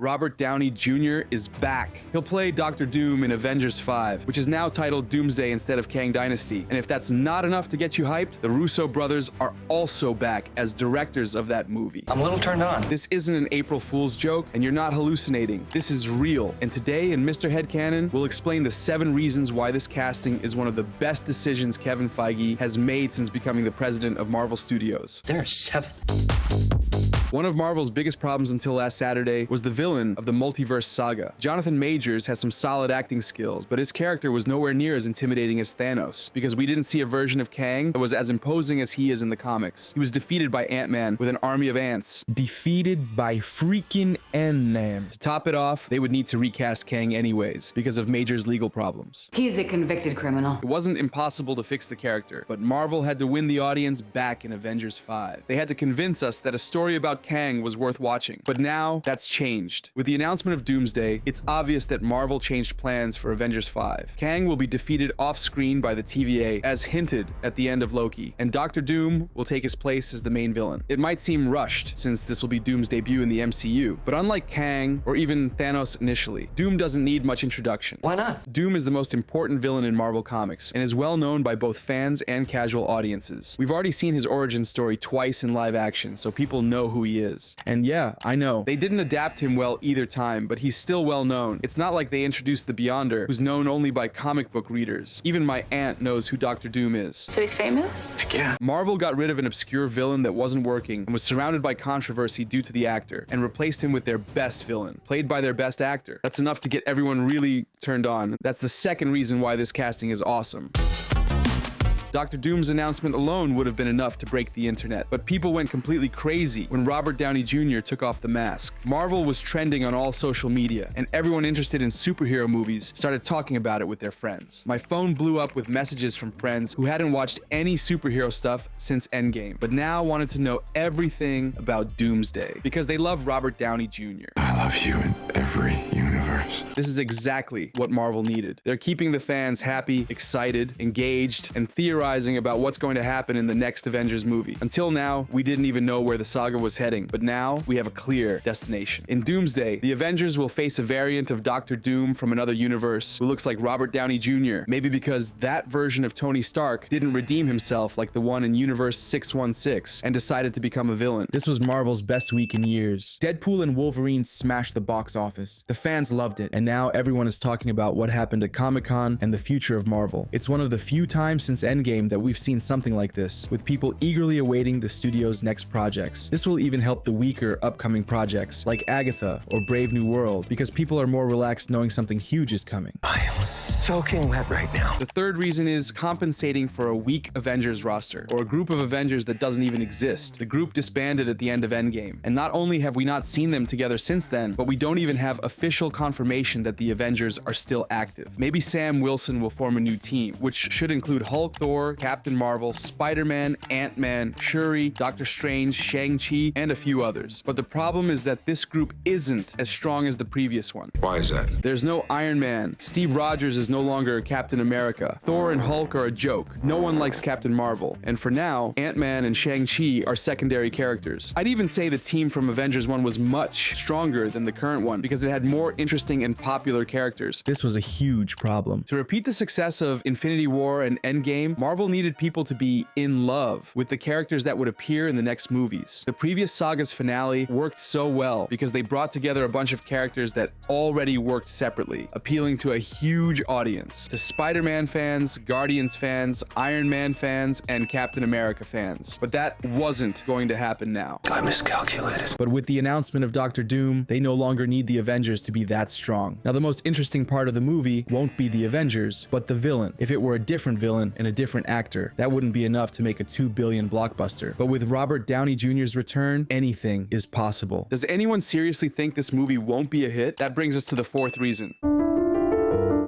Robert Downey Jr. is back. He'll play Dr. Doom in Avengers 5, which is now titled Doomsday instead of Kang Dynasty. And if that's not enough to get you hyped, the Russo brothers are also back as directors of that movie. I'm a little turned on. This isn't an April Fool's joke, and you're not hallucinating. This is real. And today in Mr. Headcannon, we'll explain the 7 reasons why this casting is one of the best decisions Kevin Feige has made since becoming the president of Marvel Studios. There are 7. One of Marvel's biggest problems until last Saturday was the villain of the multiverse saga. Jonathan Majors has some solid acting skills, but his character was nowhere near as intimidating as Thanos, because we didn't see a version of Kang that was as imposing as he is in the comics. He was defeated by Ant-Man with an army of ants. Defeated by freaking Ant-Man. To top it off, they would need to recast Kang anyways, because of Majors' legal problems. He's a convicted criminal. It wasn't impossible to fix the character, but Marvel had to win the audience back in Avengers 5. They had to convince us that a story about Kang was worth watching. But now, that's changed. With the announcement of Doomsday, it's obvious that Marvel changed plans for Avengers 5. Kang will be defeated off-screen by the TVA, as hinted at the end of Loki, and Dr. Doom will take his place as the main villain. It might seem rushed, since this will be Doom's debut in the MCU, but unlike Kang, or even Thanos initially, Doom doesn't need much introduction. Why not? Doom is the most important villain in Marvel Comics, and is well known by both fans and casual audiences. We've already seen his origin story twice in live action, so people know who he is. And yeah, I know. They didn't adapt him well either time, but he's still well known. It's not like they introduced the Beyonder, who's known only by comic book readers. Even my aunt knows who Dr. Doom is. So he's famous? Heck yeah. Marvel got rid of an obscure villain that wasn't working and was surrounded by controversy due to the actor, and replaced him with their best villain, played by their best actor. That's enough to get everyone really turned on. That's the second reason why this casting is awesome. Dr. Doom's announcement alone would have been enough to break the internet, but people went completely crazy when Robert Downey Jr. took off the mask. Marvel was trending on all social media, and everyone interested in superhero movies started talking about it with their friends. My phone blew up with messages from friends who hadn't watched any superhero stuff since Endgame, but now wanted to know everything about Doomsday, because they love Robert Downey Jr. I love you in every universe. This is exactly what Marvel needed. They're keeping the fans happy, excited, engaged, and theorizing about what's going to happen in the next Avengers movie. Until now, we didn't even know where the saga was heading, but now we have a clear destination. In Doomsday, the Avengers will face a variant of Dr. Doom from another universe who looks like Robert Downey Jr., maybe because that version of Tony Stark didn't redeem himself like the one in Universe 616 and decided to become a villain. This was Marvel's best week in years. Deadpool and Wolverine smashed the box office. The fans loved it, and now everyone is talking about what happened at Comic-Con and the future of Marvel. It's one of the few times since Endgame that we've seen something like this, with people eagerly awaiting the studio's next projects. This will even help the weaker upcoming projects like Agatha or Brave New World, because people are more relaxed knowing something huge is coming. I am soaking wet right now. The third reason is compensating for a weak Avengers roster, or a group of Avengers that doesn't even exist. The group disbanded at the end of Endgame, and not only have we not seen them together since then, but we don't even have official confirmation that the Avengers are still active. Maybe Sam Wilson will form a new team, which should include Hulk, Thor, Captain Marvel, Spider-Man, Ant-Man, Shuri, Doctor Strange, Shang-Chi, and a few others. But the problem is that this group isn't as strong as the previous one. Why is that? There's no Iron Man. Steve Rogers is no longer Captain America. Thor and Hulk are a joke. No one likes Captain Marvel. And for now, Ant-Man and Shang-Chi are secondary characters. I'd even say the team from Avengers 1 was much stronger than the current one because it had more interesting and popular characters. This was a huge problem. To repeat the success of Infinity War and Endgame, Marvel needed people to be in love with the characters that would appear in the next movies. The previous saga's finale worked so well because they brought together a bunch of characters that already worked separately, appealing to a huge audience. To Spider-Man fans, Guardians fans, Iron Man fans, and Captain America fans. But that wasn't going to happen now. I miscalculated. But with the announcement of Dr. Doom, they no longer need the Avengers to be that strong. Now, the most interesting part of the movie won't be the Avengers, but the villain. If it were a different villain and a different actor, that wouldn't be enough to make a $2 billion blockbuster. But with Robert Downey Jr.'s return, anything is possible. Does anyone seriously think this movie won't be a hit? That brings us to the fourth reason.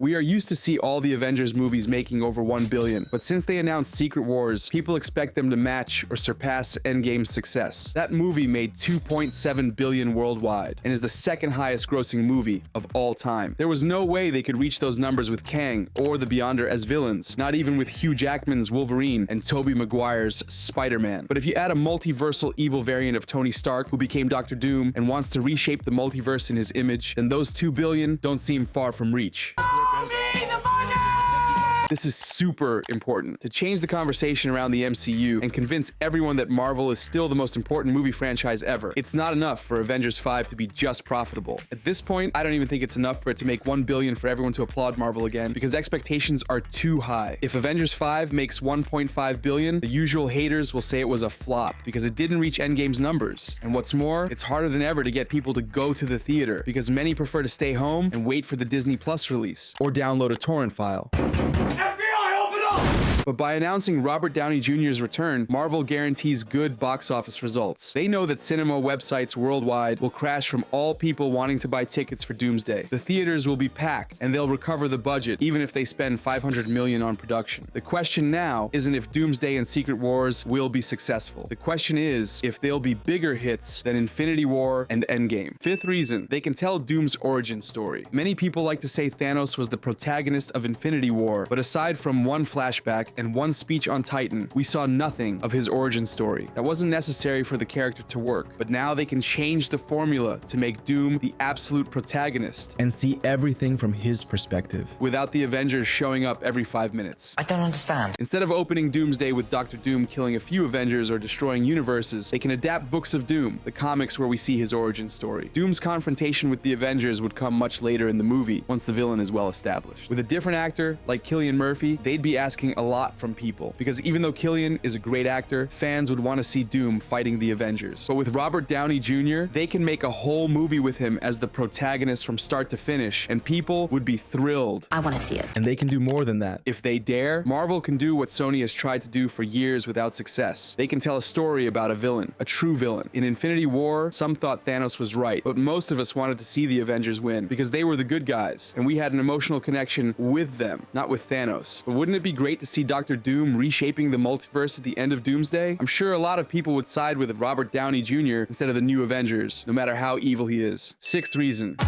We are used to see all the Avengers movies making over 1 billion, but since they announced Secret Wars, people expect them to match or surpass Endgame's success. That movie made 2.7 billion worldwide and is the second highest grossing movie of all time. There was no way they could reach those numbers with Kang or the Beyonder as villains, not even with Hugh Jackman's Wolverine and Tobey Maguire's Spider-Man. But if you add a multiversal evil variant of Tony Stark who became Doctor Doom and wants to reshape the multiverse in his image, then those 2 billion don't seem far from reach. This is super important to change the conversation around the MCU and convince everyone that Marvel is still the most important movie franchise ever. It's not enough for Avengers 5 to be just profitable. At this point, I don't even think it's enough for it to make 1 billion for everyone to applaud Marvel again, because expectations are too high. If Avengers 5 makes 1.5 billion, the usual haters will say it was a flop because it didn't reach Endgame's numbers. And what's more, it's harder than ever to get people to go to the theater because many prefer to stay home and wait for the Disney Plus release or download a torrent file. But by announcing Robert Downey Jr.'s return, Marvel guarantees good box office results. They know that cinema websites worldwide will crash from all people wanting to buy tickets for Doomsday. The theaters will be packed, and they'll recover the budget, even if they spend 500 million on production. The question now isn't if Doomsday and Secret Wars will be successful. The question is if they'll be bigger hits than Infinity War and Endgame. Fifth reason, they can tell Doom's origin story. Many people like to say Thanos was the protagonist of Infinity War, but aside from one flashback and one speech on Titan, we saw nothing of his origin story. That wasn't necessary for the character to work, but now they can change the formula to make Doom the absolute protagonist and see everything from his perspective, without the Avengers showing up every 5 minutes. I don't understand. Instead of opening Doomsday with Doctor Doom killing a few Avengers or destroying universes, they can adapt Books of Doom, the comics where we see his origin story. Doom's confrontation with the Avengers would come much later in the movie, once the villain is well established. With a different actor, like Cillian Murphy, they'd be asking a lot from people, because even though Cillian is a great actor, fans would want to see Doom fighting the Avengers. But with Robert Downey Jr., they can make a whole movie with him as the protagonist from start to finish, and people would be thrilled. I want to see it. and they can do more than that. If they dare, Marvel can do what Sony has tried to do for years without success. They can tell a story about a villain, a true villain. In Infinity War, some thought Thanos was right, but most of us wanted to see the Avengers win because they were the good guys, and we had an emotional connection with them, not with Thanos. But wouldn't it be great to see Doctor Doom reshaping the multiverse at the end of Doomsday? I'm sure a lot of people would side with Robert Downey Jr. instead of the new Avengers, no matter how evil he is. Sixth reason.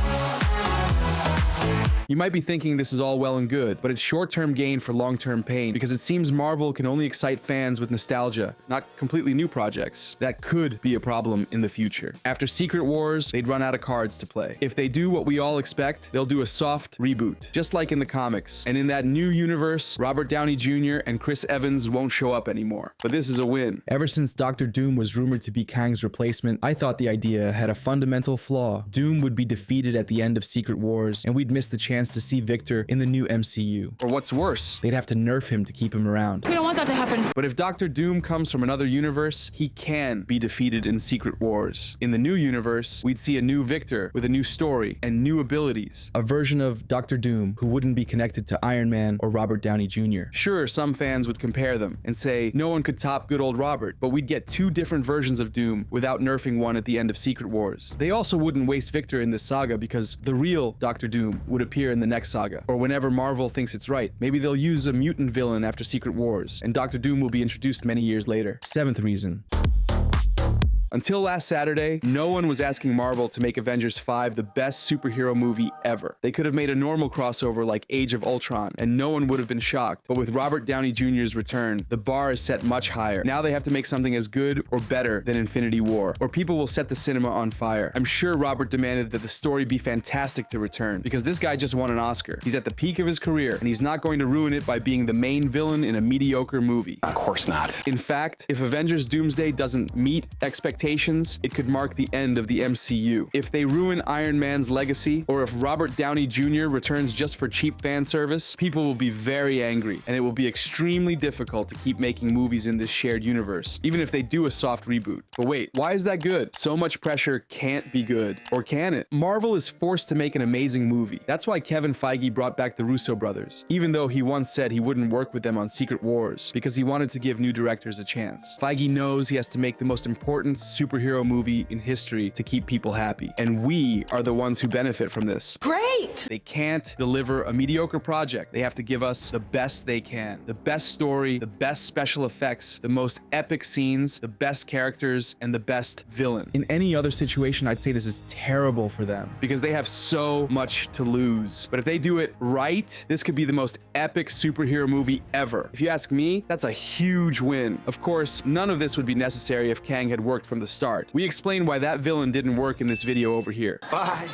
You might be thinking this is all well and good, but it's short-term gain for long-term pain because it seems Marvel can only excite fans with nostalgia, not completely new projects. That could be a problem in the future. After Secret Wars, they'd run out of cards to play. If they do what we all expect, they'll do a soft reboot, just like in the comics. And in that new universe, Robert Downey Jr. and Chris Evans won't show up anymore. But this is a win. Ever since Doctor Doom was rumored to be Kang's replacement, I thought the idea had a fundamental flaw. Doom would be defeated at the end of Secret Wars, and we'd miss the chance to see Victor in the new MCU. Or what's worse, They'd have to nerf him to keep him around. We don't want that to happen. but if Doctor Doom comes from another universe, he can be defeated in Secret Wars. In the new universe, we'd see a new Victor with a new story and new abilities. A version of Doctor Doom who wouldn't be connected to Iron Man or Robert Downey Jr. Sure, some fans would compare them and say no one could top good old Robert, but we'd get two different versions of Doom without nerfing one at the end of Secret Wars. They also wouldn't waste Victor in this saga because the real Doctor Doom would appear in the next saga, or whenever Marvel thinks it's right. Maybe they'll use a mutant villain after Secret Wars, and Doctor Doom will be introduced many years later. Seventh reason. Until last Saturday, no one was asking Marvel to make Avengers 5 the best superhero movie ever. They could have made a normal crossover like Age of Ultron, and no one would have been shocked. But with Robert Downey Jr.'s return, the bar is set much higher. Now they have to make something as good or better than Infinity War, or people will set the cinema on fire. I'm sure Robert demanded that the story be fantastic to return, because this guy just won an Oscar. He's at the peak of his career, and he's not going to ruin it by being the main villain in a mediocre movie. Of course not. In fact, if Avengers Doomsday doesn't meet expectations, it could mark the end of the MCU. If they ruin Iron Man's legacy, or if Robert Downey Jr. returns just for cheap fan service, people will be very angry, and it will be extremely difficult to keep making movies in this shared universe, even if they do a soft reboot. But wait, why is that good? So much pressure can't be good. Or can it? Marvel is forced to make an amazing movie. That's why Kevin Feige brought back the Russo brothers, even though he once said he wouldn't work with them on Secret Wars, because he wanted to give new directors a chance. Feige knows he has to make the most important superhero movie in history to keep people happy. And we are the ones who benefit from this. Great! They can't deliver a mediocre project. They have to give us the best they can. The best story, the best special effects, the most epic scenes, the best characters, and the best villain. In any other situation, I'd say this is terrible for them. Because they have so much to lose. But if they do it right, this could be the most epic superhero movie ever. If you ask me, that's a huge win. Of course, none of this would be necessary if Kang had worked from the start. We explained why that villain didn't work in this video over here. Bye.